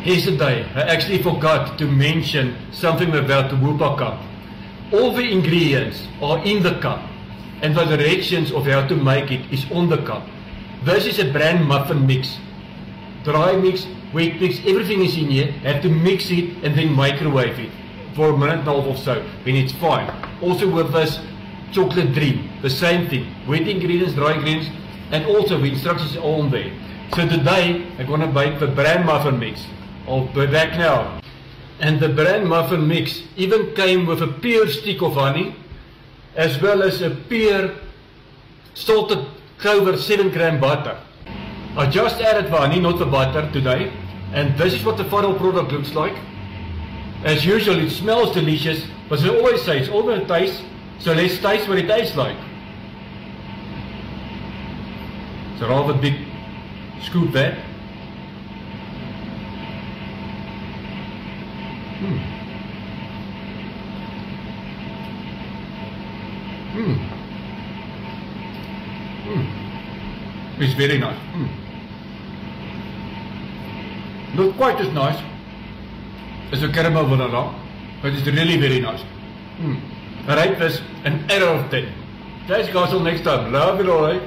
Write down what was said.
Yesterday, I actually forgot to mention something about the Whoopa cup. All the ingredients are in the cup, and the directions of how to make it is on the cup. This is a bran muffin mix. Dry mix, wet mix, everything is in here. Have to mix it and then microwave it for a minute and a half or so, when it's fine. Also with this chocolate dream, the same thing. Wet ingredients, dry ingredients, and also the instructions are on there. So today, I'm going to bake the bran muffin mix. I'll be back now. And the bran muffin mix even came with a pear stick of honey, as well as a pear salted clover 7 gram butter. I just added the honey, not the butter today, and this is what the final product looks like. As usual, it smells delicious, but as I always say, it's all going to taste, so let's taste what it tastes like. It's a rather big scoop there. It's very nice. Not quite as nice as a caramel vanilla, but it's really very nice. I rate this an 8 out of 10. Thanks guys, till next time. Love you all.